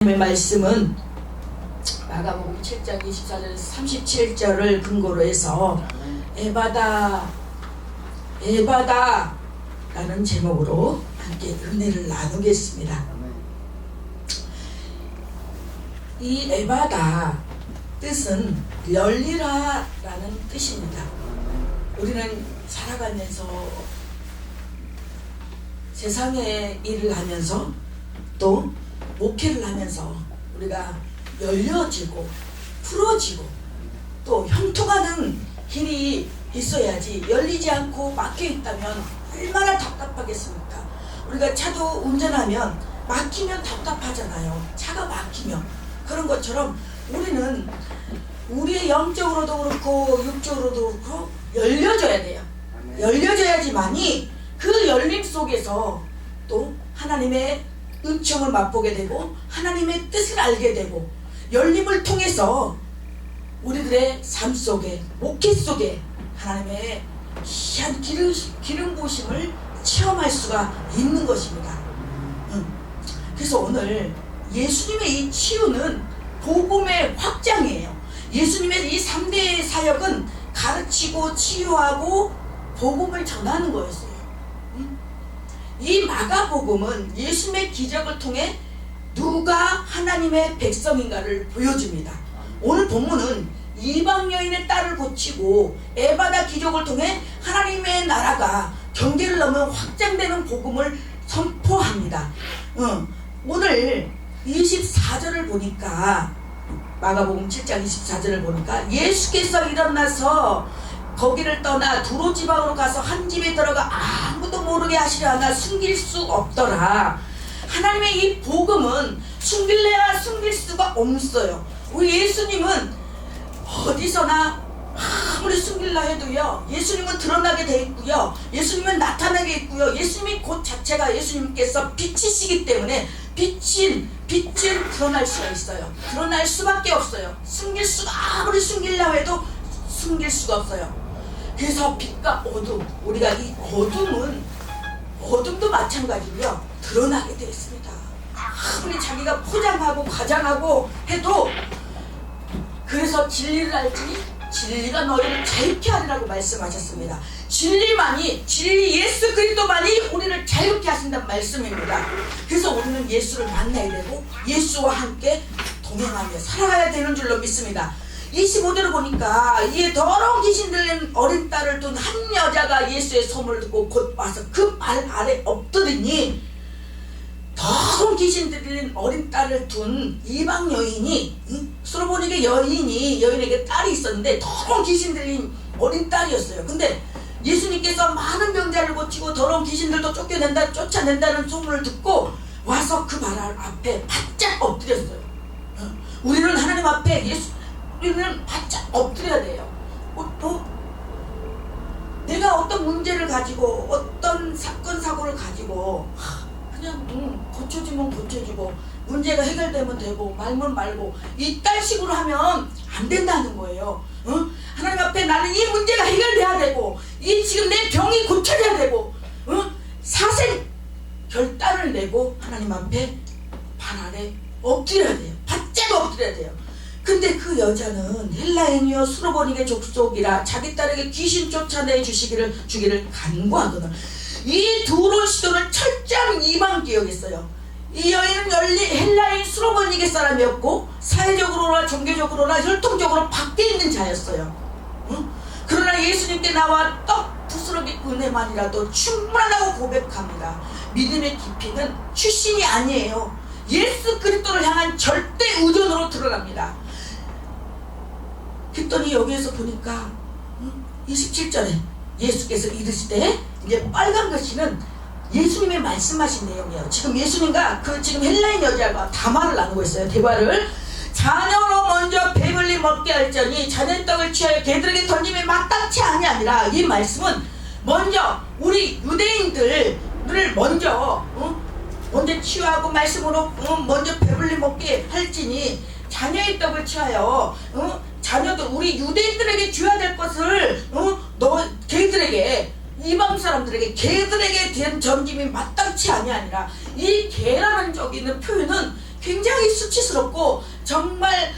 하나님의 말씀은 마가복음 7장 24절 37절을 근거로 해서 에바다 에바다 라는 제목으로 함께 은혜를 나누겠습니다. 이 에바다 뜻은 열리라 라는 뜻입니다. 우리는 살아가면서 세상의 일을 하면서 또 목회를 하면서 우리가 열려지고 풀어지고 또 형통하는 길이 있어야지, 열리지 않고 막혀 있다면 얼마나 답답하겠습니까? 우리가 차도 운전하면 막히면 답답하잖아요. 차가 막히면. 그런 것처럼 우리는 우리의 영적으로도 그렇고 육적으로도 그렇고 열려져야 돼요. 열려져야지만이 그 열림 속에서 또 하나님의 은총을 맛보게 되고 하나님의 뜻을 알게 되고, 열림을 통해서 우리들의 삶 속에, 목회 속에 하나님의 귀한 기름 부으심을 체험할 수가 있는 것입니다. 그래서 오늘 예수님의 이 치유는 복음의 확장이에요. 예수님의 이 3대 사역은 가르치고 치유하고 복음을 전하는 거였어요. 이 마가복음은 예수님의 기적을 통해 누가 하나님의 백성인가를 보여줍니다. 오늘 본문은 이방 여인의 딸을 고치고 에바다 기적을 통해 하나님의 나라가 경계를 넘어 확장되는 복음을 선포합니다. 오늘 24절을 보니까, 마가복음 7장 24절을 보니까 예수께서 일어나서 거기를 떠나 두로 지방으로 가서 한 집에 들어가 아무도 모르게 하시려 하나 숨길 수 없더라. 하나님의 이 복음은 숨길래야 숨길 수가 없어요. 우리 예수님은 어디서나 아무리 숨길라 해도요, 예수님은 드러나게 돼 있고요, 예수님은 나타나게 있고요, 예수님이 곧 자체가 예수님께서 빛이시기 때문에 빛은 드러날 수가 있어요. 드러날 수밖에 없어요. 숨길 수가, 아무리 숨길라 해도 숨길 수가 없어요. 그래서 빛과 어둠, 우리가 이 어둠도 마찬가지고요, 드러나게 되어 있습니다. 아무리 자기가 포장하고 과장하고 해도, 그래서 진리를 알지니 진리가 너희를 자유케 하리라고 말씀하셨습니다. 진리 예수 그리스도만이 우리를 자유케 하신다는 말씀입니다. 그래서 우리는 예수를 만나야 되고 예수와 함께 동행하며 살아가야 되는 줄로 믿습니다. 25절을 보니까 이에 더러운 귀신 들린 어린 딸을 둔 한 여자가 예수의 소문을 듣고 곧 와서 그 발 아래 엎드리니, 더러운 귀신 들린 어린 딸을 둔 이방 여인이, 수로보니게 여인에게 딸이 있었는데 더러운 귀신 들린 어린 딸이었어요. 근데 예수님께서 많은 병자를 고치고 더러운 귀신들도 쫓아낸다는 소문을 듣고 와서 그 발 앞에 바짝 엎드렸어요. 우리는 하나님 앞에 우리는 바짝 엎드려야 돼요. 또 내가 어떤 문제를 가지고, 어떤 사건 사고를 가지고 그냥 고쳐지면 고쳐지고 문제가 해결되면 되고 말면 말고 이딴 식으로 하면 안 된다는 거예요. 하나님 앞에 나는 이 문제가 해결돼야 되고, 이 지금 내 병이 고쳐져야 되고, 사생 결단을 내고 하나님 앞에 발 아래 엎드려야 돼요. 바짝 엎드려야 돼요. 근데 그 여자는 헬라인이요 수로보니게 족속이라 자기 딸에게 귀신 쫓아내 주기를 간구하거든. 이 두로 시도는 철저한 이방기였어요. 이 여인은 헬라인 수로보니게 사람이었고 사회적으로나 종교적으로나 혈통적으로 밖에 있는 자였어요. 그러나 예수님께 나와 떡 부스러기 은혜만이라도 충분하다고 고백합니다. 믿음의 깊이는 출신이 아니에요. 예수 그리스도를 향한 절대 의존으로 드러납니다. 그랬더니 여기에서 보니까 27절에 예수께서 이르시되, 이제 빨간 글씨는 예수님의 말씀하신 내용이에요. 지금 예수님과 지금 헬라인 여자가 담화를 나누고 있어요. 대화를. 자녀로 먼저 배불리 먹게 할지니 자녀의 떡을 취하여 개들에게 던짐이 마땅치 아니하니라. 이 말씀은 먼저 우리 유대인들을 먼저 치유하고 말씀으로 먼저 배불리 먹게 할지니 자녀의 떡을 취하여 자녀들, 우리 유대인들에게 줘야 될 것을 걔들에게, 이방 사람들에게, 걔들에게 대한 전짐이 마땅치 아니하니라. 이 개라는 저기 있는 표현은 굉장히 수치스럽고 정말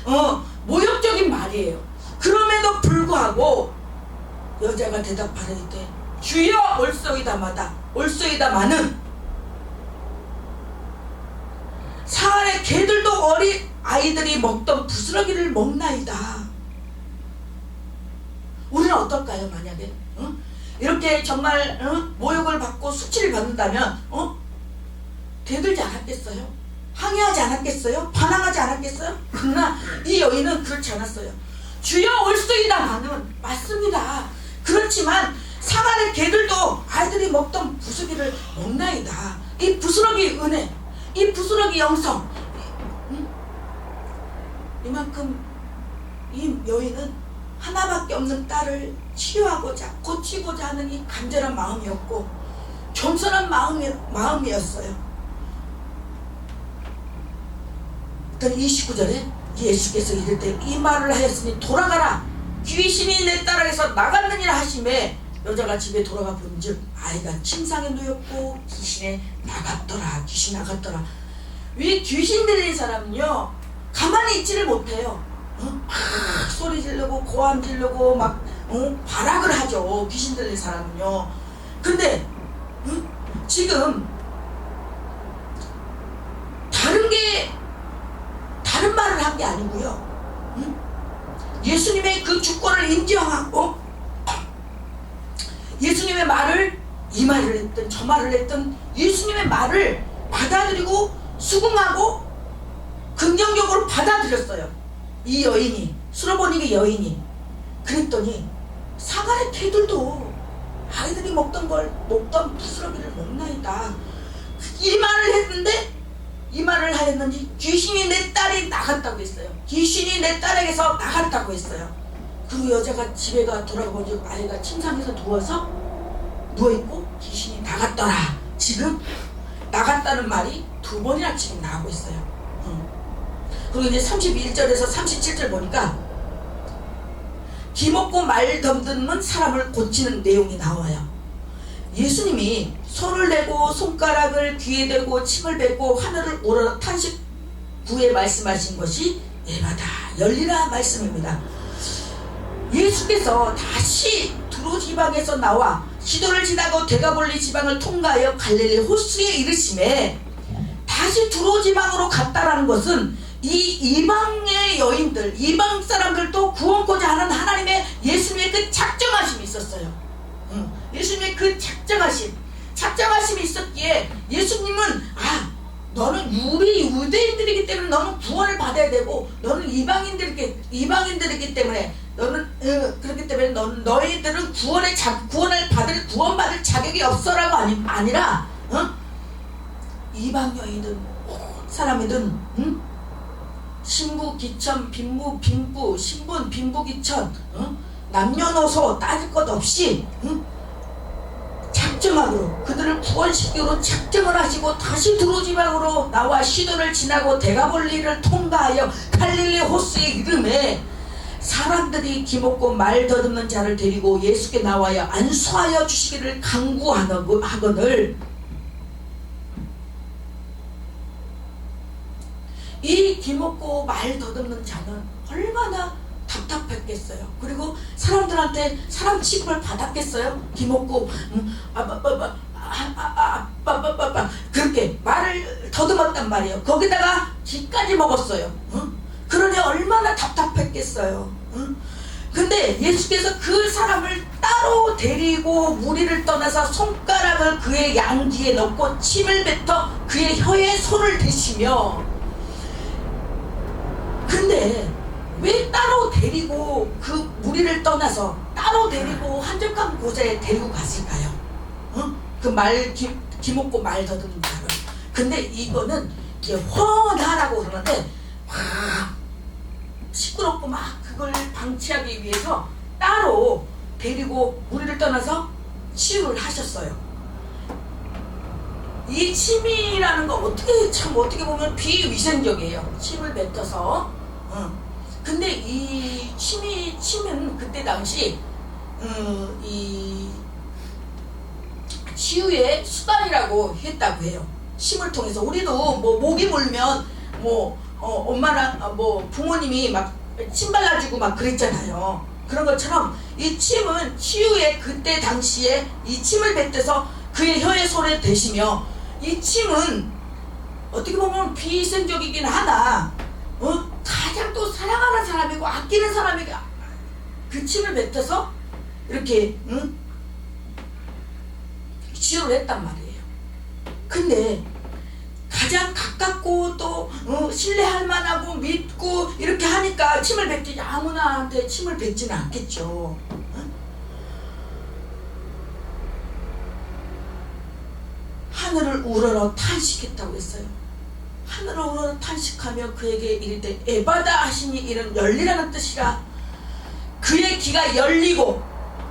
모욕적인 말이에요. 그럼에도 불구하고 여자가 대답하려니까 주여 올소이다마는 사안의 개들도 어린 아이들이 먹던 부스러기를 먹나이다. 우리는 어떨까요? 만약에 이렇게 정말 모욕을 받고 수치를 받는다면 대들지 않았겠어요? 항의하지 않았겠어요? 반항하지 않았겠어요? 그러나 이 여인은 그렇지 않았어요. 주여 올소이다마는 맞습니다. 그렇지만 상하는 개들도 아이들이 먹던 부스러기를 먹나이다. 이 부스러기 은혜, 이 부스러기 영성, 이만큼 이 여인은 하나밖에 없는 딸을 치유하고자 고치고자 하는 이 간절한 마음이었고 겸손한 마음이었어요. 29절에 예수께서 이를 때 이 말을 하였으니 돌아가라, 귀신이 내 딸에게서 나갔느니라 하심에 여자가 집에 돌아가 본즉 아이가 침상에 누웠고 귀신이 나갔더라. 왜 귀신 들린 사람은요 가만히 있지를 못해요. 소리 지르고 고함 지르고 막 발악을 하죠. 귀신 들린 사람은요. 근데 지금 다른 말을 한 게 아니고요. 예수님의 그 주권을 인정하고 예수님의 말을 이 말을 했든 저 말을 했든 예수님의 말을 받아들이고 수긍하고 긍정적으로 받아들였어요. 이 여인이, 수로보니게 여인이. 그랬더니 사가랴 개들도 아이들이 먹던 부스러기를 먹나이다. 이 말을 하였는지 귀신이 내 딸이 나갔다고 했어요. 귀신이 내 딸에게서 나갔다고 했어요. 그리고 여자가 집에 돌아가 보니 아이가 침상에서 누워있고 귀신이 나갔더라. 지금 나갔다는 말이 2번이나 지금 나오고 있어요. 그리고 이제 31절에서 37절 보니까 기먹고 말 더듬는 사람을 고치는 내용이 나와요. 예수님이 손을 대고 손가락을 귀에 대고 침을 뱉고 하늘을 우러러 탄식 후에 말씀하신 것이 에바다 열리라 말씀입니다. 예수께서 다시 두로 지방에서 나와 시도를 지나고 데가볼리 지방을 통과하여 갈릴리 호수에 이르심에 다시 두로 지방으로 갔다라는 것은 이 이방의 여인들, 이방 사람들도 구원코자 하는 하나님의 예수님의 그 작정하심이 있었어요. 예수님의 그 작정하심이 있었기에 예수님은 너는 우리 유대인들이기 때문에 너는 구원을 받아야 되고 너는 이방인들이기 때문에 너는 그렇기 때문에 너희들은 구원받을 자격이 없어라고 아니라 이방 여인이든 사람이든 신부 기천 빈부 신분 빈부 기천 남녀노소 따질 것 없이 작정하기로 그들을 구원시키기로 작정을 하시고 다시 두로지방으로 나와 시돈을 지나고 데가볼리를 통과하여 갈릴리 호수에 이름에 사람들이 기먹고 말 더듬는 자를 데리고 예수께 나와야 안수하여 주시기를 간구하거늘 이 기먹고 말 더듬는 자는 얼마나 답답했겠어요. 그리고 사람들한테 사람 취급을 받았겠어요. 기먹고 그렇게 말을 더듬었단 말이에요. 거기다가 기까지 먹었어요. 그러니 얼마나 답답했겠어요. 근데 예수께서 그 사람을 따로 데리고 무리를 떠나서 손가락을 그의 양귀에 넣고 침을 뱉어 그의 혀에 손을 대시며 근데 왜 따로 데리고 그 무리를 떠나서 따로 데리고 한적한 곳에 데리고 갔을까요? 그 기먹고 말 더듬는 자를. 근데 이거는 이제 훤하라고 그러는데 시끄럽고 막 그걸 방치하기 위해서 따로 데리고 무리를 떠나서 치유를 하셨어요. 이 침이라는 거 어떻게 보면 비위생적이에요. 침을 뱉어서. 근데 이 침은 그때 당시 이 치유의 수단이라고 했다고 해요. 침을 통해서 우리도 뭐 목이 물면 엄마랑 부모님이 막 침 발라주고 막 그랬잖아요. 그런 것처럼 이 침은 치유의 그때 당시에 이 침을 뱉어서 그의 혀에 손에 대시며, 이 침은 어떻게 보면 비위생적이긴 하나 가장 또 사랑하는 사람이고 아끼는 사람에게 그 침을 뱉어서 이렇게 치유를 했단 말이에요. 근데 가장 가깝고 또 신뢰할 만하고 믿고 이렇게 하니까 침을 뱉지, 아무나한테 침을 뱉지는 않겠죠. 하늘을 우러러 탄식했다고 했어요. 하늘을 우러러 탄식하며 그에게 이르되 에바다 하시니 이는 열리라는 뜻이라. 그의 귀가 열리고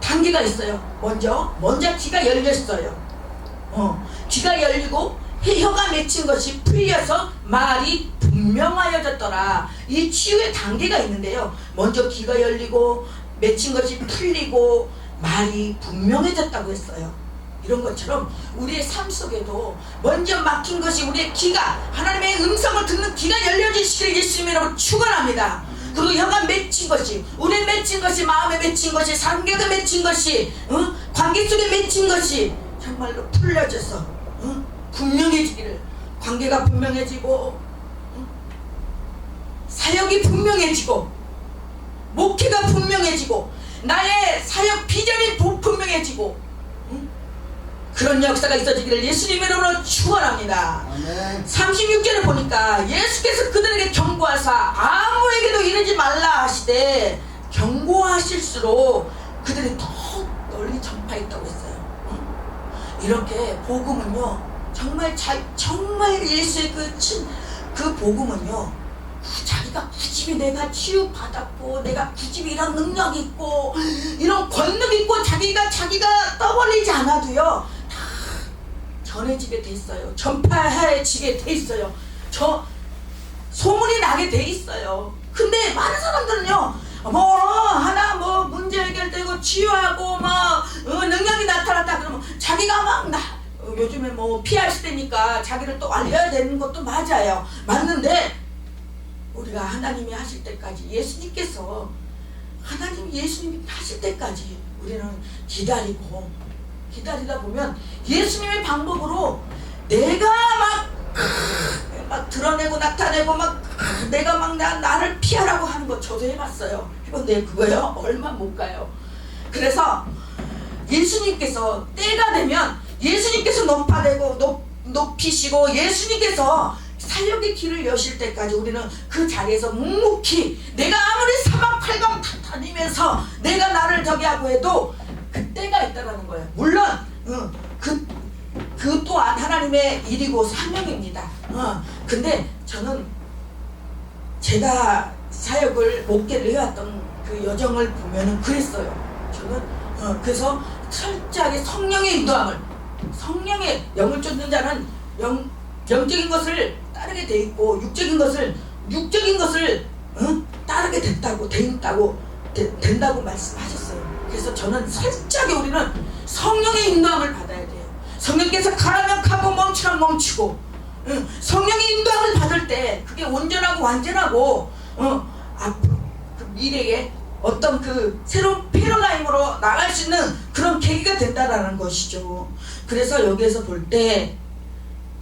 단계가 있어요. 먼저 귀가 열렸어요. 귀가 열리고 혀가 맺힌 것이 풀려서 말이 분명하여졌더라. 이 치유의 단계가 있는데요. 먼저 귀가 열리고 맺힌 것이 풀리고 말이 분명해졌다고 했어요. 이런 것처럼 우리의 삶 속에도 먼저 막힌 것이 우리의 귀가, 하나님의 음성을 듣는 귀가 열려지시기를 예수님의 이름으로 축원합니다. 그리고 혀가 맺힌 것이, 우리에 맺힌 것이, 마음에 맺힌 것이, 상계가 맺힌 것이, 관계 속에 맺힌 것이 정말로 풀려져서 분명해지기를, 관계가 분명해지고 사역이 분명해지고 목회가 분명해지고 나의 사역 비전이 분명해지고 그런 역사가 있어지기를 예수님의 이름으로 축원합니다. 36절에 보니까 예수께서 그들에게 경고하사 아무에게도 이르지 말라 하시되 경고하실수록 그들이 더 널리 전파했다고 했어요. 이렇게 복음은요, 정말 예수의 그 복음은요, 자기가 굳이 내가 치유받았고 내가 굳이 이런 능력이 있고 이런 권능이 있고 자기가 떠벌리지 않아도요 다 전해지게 돼 있어요. 전파해지게 돼 있어요. 소문이 나게 돼 있어요. 근데 많은 사람들은요 하나 문제 해결되고 치유하고 능력이 나타났다 그러면 자기가 요즘에 PR 시대니까 자기를 또 알려야 되는 것도 맞아요. 맞는데 우리가 하나님이 하실 때까지, 예수님이 하실 때까지 우리는 기다리다 보면 예수님의 방법으로 내가 막 드러내고 나타내고 내가 나를 피하라고 하는 거 저도 해봤어요. 해본데 그거요 얼마 못 가요. 그래서 예수님께서 때가 되면 예수님께서 높이시고 예수님께서 사역의 길을 여실 때까지 우리는 그 자리에서 묵묵히, 내가 아무리 사방팔방 다니면서 내가 나를 하고 해도 그 때가 있다는 거예요. 물론 그 또한 하나님의 일이고 사명입니다. 근데 저는 제가 사역을 목회를 해왔던 그 여정을 보면은 그랬어요. 저는 그래서 철저하게 성령의 인도함을, 성령의 영을 쫓는 자는 영적인 것을 따르게 돼 있고 육적인 것을 따르게 된다고 말씀하셨어요. 그래서 저는 철저하게 우리는 성령의 인도함을 받아야 돼요. 성령께서 가라면 가고 멈추라면 멈추고, 성령의 인도함을 받을 때 그게 온전하고 완전하고 앞으로 그 미래에 어떤 그 새로운 패러다임으로 나갈 수 있는 그런 계기가 된다라는 것이죠. 그래서 여기에서 볼 때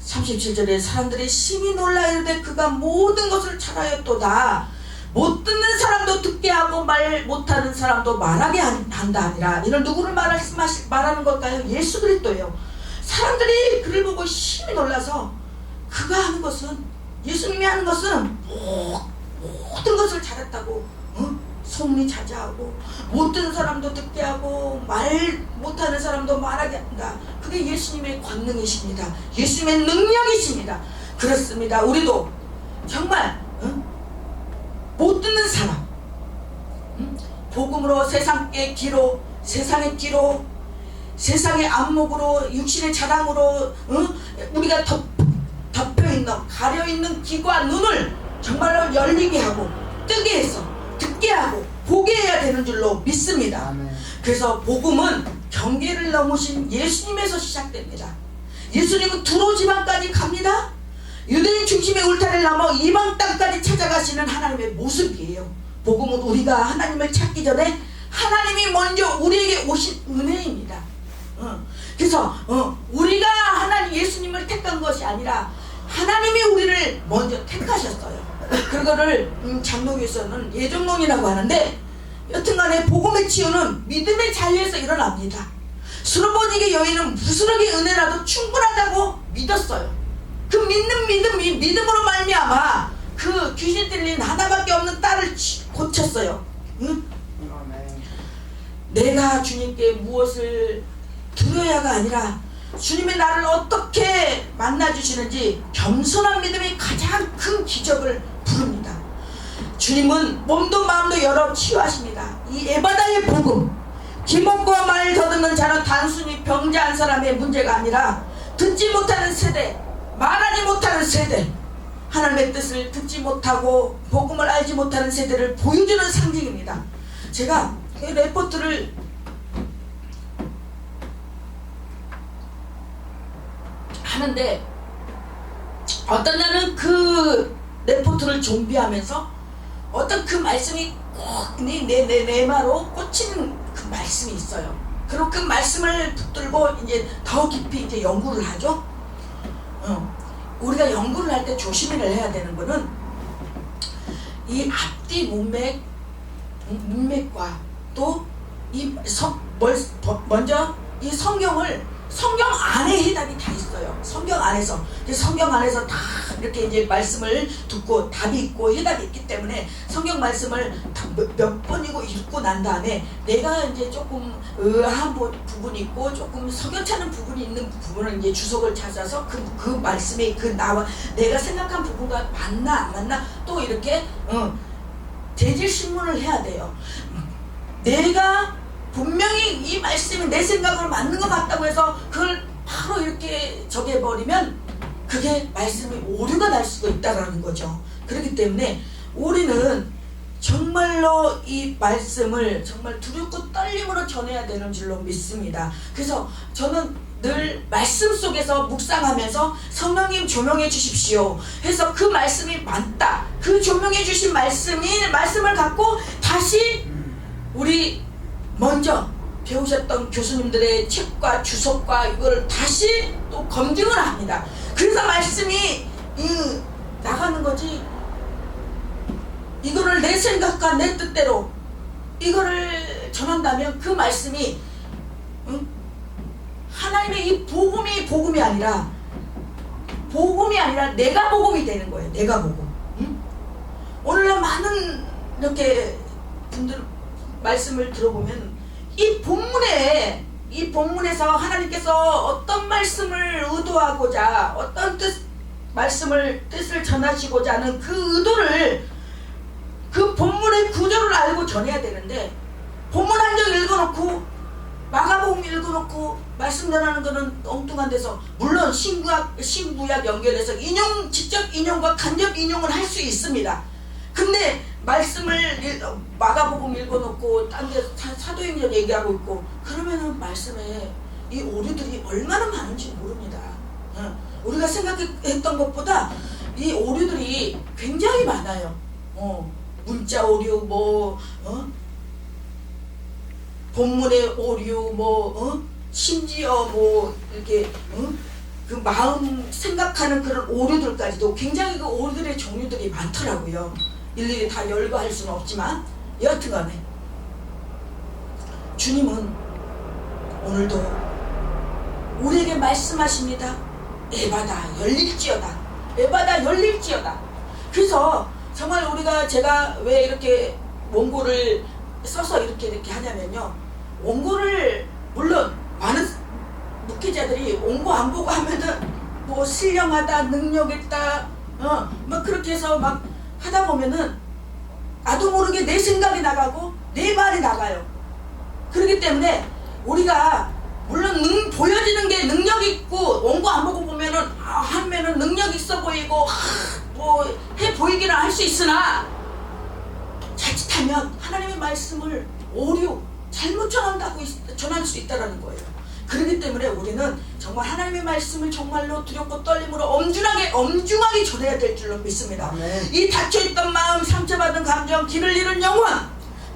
37절에 사람들이 심히 놀라 이르되 그가 모든 것을 잘하였도다. 못 듣는 사람도 듣게 하고 말 못하는 사람도 말하게 한다 아니라. 이는 누구를 말하는 걸까요? 예수 그리스도예요. 사람들이 그를 보고 심히 놀라서 그가 하는 것은, 예수님이 하는 것은 모든 것을 잘했다고 소문이 자자하고 못 듣는 사람도 듣게 하고 말 못하는 사람도 말하게 한다. 그게 예수님의 권능이십니다. 예수님의 능력이십니다. 그렇습니다. 우리도 정말 못 듣는 사람, 복음으로 세상의 귀로, 세상의 안목으로, 육신의 자랑으로 우리가 덮여있는, 가려있는 귀와 눈을 정말로 열리게 하고 뜨게 해서 듣게 하고 보게 해야 되는 줄로 믿습니다. 아멘. 그래서 복음은 경계를 넘으신 예수님에서 시작됩니다. 예수님은 두로 지방까지 갑니다. 유대인 중심의 울타리를 넘어 이방 땅까지 찾아가시는 하나님의 모습이에요. 복음은 우리가 하나님을 찾기 전에 하나님이 먼저 우리에게 오신 은혜입니다. 그래서 우리가 하나님 예수님을 택한 것이 아니라 하나님이 우리를 먼저 택하셨어요. 그거를 장로교에서는 예정론이라고 하는데, 여튼간에 복음의 치유는 믿음의 자유에서 일어납니다. 수르보니게 여인은 부스러기 은혜라도 충분하다고 믿었어요. 그 믿음으로 말미암아 그 귀신 들린 하나밖에 없는 딸을 고쳤어요. 응? 내가 주님께 무엇을 드려야가 아니라 주님이 나를 어떻게 만나주시는지 겸손한 믿음이 가장 큰 기적을 부릅니다. 주님은 몸도 마음도 열어 치유하십니다. 이 에바다의 복음, 기목과 말 더듬는 자는 단순히 병자한 사람의 문제가 아니라 듣지 못하는 세대, 말하지 못하는 세대, 하나님의 뜻을 듣지 못하고 복음을 알지 못하는 세대를 보여주는 상징입니다. 제가 이 레포트를 하는데 어떤 날은 그 레포트를 좀비하면서 어떤 그 말씀이 꼭 내 마로 꽂히는 그 말씀이 있어요. 그리고 그 말씀을 붙들고 이제 더 깊이 이제 연구를 하죠. 우리가 연구를 할 때 조심을 해야 되는 거는 이 앞뒤 문맥과 또 이 먼저 이 성경 안에 해답이 다 있어요. 성경 안에서 다 이렇게 이제 말씀을 듣고 답이 있고 해답이 있기 때문에 성경 말씀을 몇 번이고 읽고 난 다음에 내가 이제 조금 의아한 부분이 있고 조금 석연찮은 부분이 있는 부분을 이제 주석을 찾아서 그 말씀이 나와 내가 생각한 부분과 맞나 안 맞나 또 이렇게 재질 신문을 해야 돼요. 내가 분명히 이 말씀이 내 생각으로 맞는 것 같다고 해서 그걸 바로 이렇게 정해버리면 그게 말씀이 오류가 날 수가 있다는 거죠. 그렇기 때문에 우리는 정말로 이 말씀을 정말 두렵고 떨림으로 전해야 되는 줄로 믿습니다. 그래서 저는 늘 말씀 속에서 묵상하면서 성령님 조명해 주십시오 해서 그 말씀이 맞다, 그 조명해 주신 말씀을 갖고 다시 우리 먼저 배우셨던 교수님들의 책과 주석과 이걸 다시 또 검증을 합니다. 그래서 말씀이 나가는 거지. 이거를 내 생각과 내 뜻대로 이거를 전한다면 그 말씀이 하나님의 이 복음이 아니라 내가 복음이 되는 거예요. 내가 복음. 오늘날 많은 이렇게 분들 말씀을 들어보면 이 본문에서 하나님께서 어떤 말씀을 의도하고자 어떤 뜻을 전하시고자 하는 그 의도를 그 본문의 구조를 알고 전해야 되는데 본문 한 장 읽어놓고 마가복음 읽어놓고 말씀 전하는 거는 엉뚱한 데서 물론 신구약 연결해서 직접 인용과 간접 인용을 할 수 있습니다. 근데 말씀을 마가복음 읽어놓고 딴 데 사도행전 얘기하고 있고 그러면은 말씀에 이 오류들이 얼마나 많은지 모릅니다. 우리가 생각했던 것보다 이 오류들이 굉장히 많아요. 문자 오류 본문의 오류 심지어 이렇게 그 마음 생각하는 그런 오류들까지도 굉장히 그 오류들의 종류들이 많더라고요. 일일이 다 열거할 수는 없지만 여하튼간에 주님은 오늘도 우리에게 말씀하십니다. 에바다 열릴지어다. 에바다 열릴지어다. 그래서 정말 제가 왜 이렇게 원고를 써서 이렇게 하냐면요. 원고를 물론 많은 목회자들이 원고 안 보고 하면은 신령하다, 능력 있다, 막 그렇게 해서 막 하다 보면은 나도 모르게 내 생각이 나가고 내 말이 나가요. 그렇기 때문에 우리가 물론 보여지는 게 능력 있고 원고 안 보고 보면은 하면은 능력 있어 보이고 해 보이기는 할 수 있으나 자칫하면 하나님의 말씀을 오류 잘못 전할 수 있다라는 거예요. 그렇기 때문에 우리는 정말 하나님의 말씀을 정말로 두렵고 떨림으로 엄중하게 전해야 될 줄로 믿습니다. 아멘. 이 닫혀있던 마음, 상처받은 감정, 길을 잃은 영혼,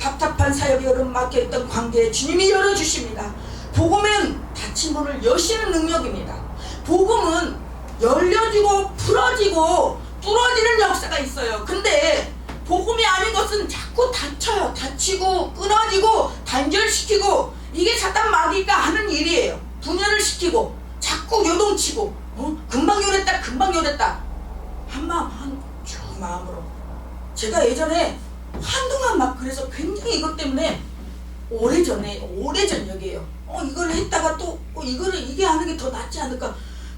답답한 사역이 여름 막혀있던 관계에 주님이 열어주십니다. 복음은 닫힌 문을 여시는 능력입니다. 복음은 열려지고 풀어지고 뚫어지는 역사가 있어요. 근데 복음이 아닌 것은 자꾸 닫혀요. 닫히고 끊어지고 단절시키고, 이게 사단 마귀가 하는 일이에요. 분열을 시키고 자꾸 요동치고, 금방 요랬다 한 마음으로. 제가 예전에 한동안 막 그래서 굉장히 이것 때문에 오래전 얘기예요. 이걸 했다가 또 이게 하는 게 더 낫지 않을까.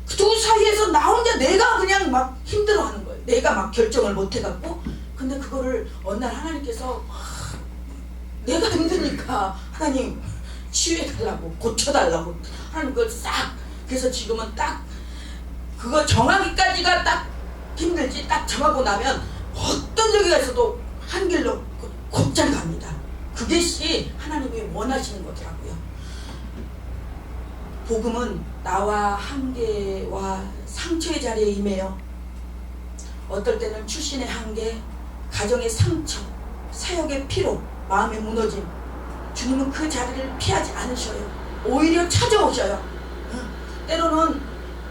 그 두 사이에서 나 혼자 내가 그냥 막 힘들어하는 거예요. 내가 막 결정을 못 해갖고. 근데 그거를 어느 날 하나님께서 내가 힘드니까 하나님 치유해달라고, 고쳐달라고 하나님 그걸 싹. 그래서 지금은 딱 그거 정하기까지가 딱 힘들지, 딱 정하고 나면 어떤 적이가 있어도 한 길로 곧잘 갑니다. 그것이 하나님이 원하시는 거더라고요. 복음은 나와 한계와 상처의 자리에 임해요. 어떨 때는 출신의 한계, 가정의 상처, 사역의 피로, 마음의 무너짐, 주님은 그 자리를 피하지 않으셔요. 오히려 찾아오셔요. 때로는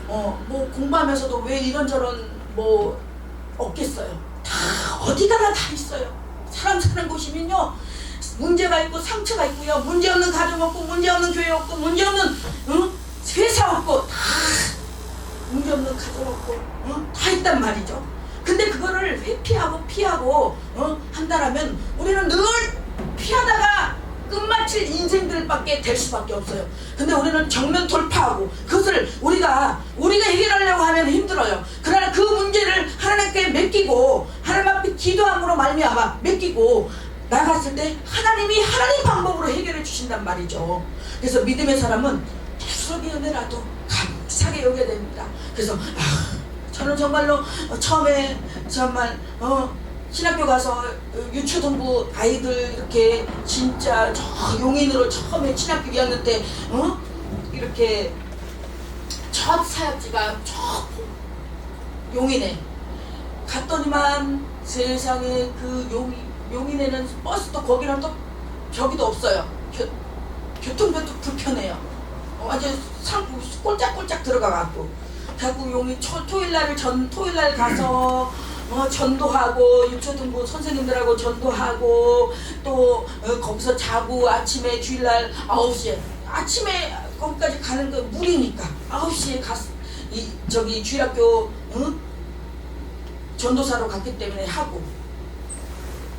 뭐 공부하면서도 왜 이런저런 뭐 없겠어요. 다 어디가나 다 있어요. 사람 사는 곳이면요, 문제가 있고 상처가 있고요, 문제 없는 가정 없고, 문제 없는 교회 없고, 문제 없는 회사 없고, 다 문제 없는 가정 없고, 다 있단 말이죠. 근데 그거를 회피하고 피하고 한다라면 우리는 늘 피하다가 끝마칠 인생들밖에 될 수밖에 없어요. 근데 우리는 정면 돌파하고 그것을 우리가 해결하려고 하면 힘들어요. 그러나 그 문제를 하나님께 맡기고 하나님 앞에 기도함으로 말미암아 맡기고 나갔을 때 하나님이 하나님 방법으로 해결해 주신단 말이죠. 그래서 믿음의 사람은 계속의 은혜라도 감사하게 여겨야 됩니다. 그래서 저는 정말로 처음에 정말 신학교 가서 유초등부 아이들 이렇게 진짜 저 용인으로 처음에 신학교 2학년 때 이렇게 첫 사역지가 저 용인에 갔더니만 세상에 그 용인에는 버스도 거기는 또 저기도 없어요. 교통편도 불편해요. 완전 꼴짝꼴짝 들어가갖고. 그래갖고 용인 토요일날 가서 전도하고 유초등부 선생님들하고 전도하고 또 거기서 자고 아침에 주일날 9시에 아침에 거기까지 가는 거 무리니까 9시에 저기 주일학교 전도사로 갔기 때문에 하고,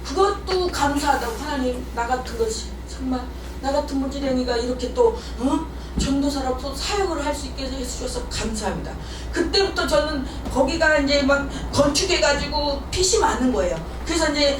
그것도 감사하다고. 하나님, 나 같은 것이 정말 나 같은 무지랭이가 이렇게 또 전도사로 또 사역을 할 수 있게 해주셔서 감사합니다. 그때부터 저는 거기가 이제 막 건축해가지고 핏이 많은 거예요. 그래서 이제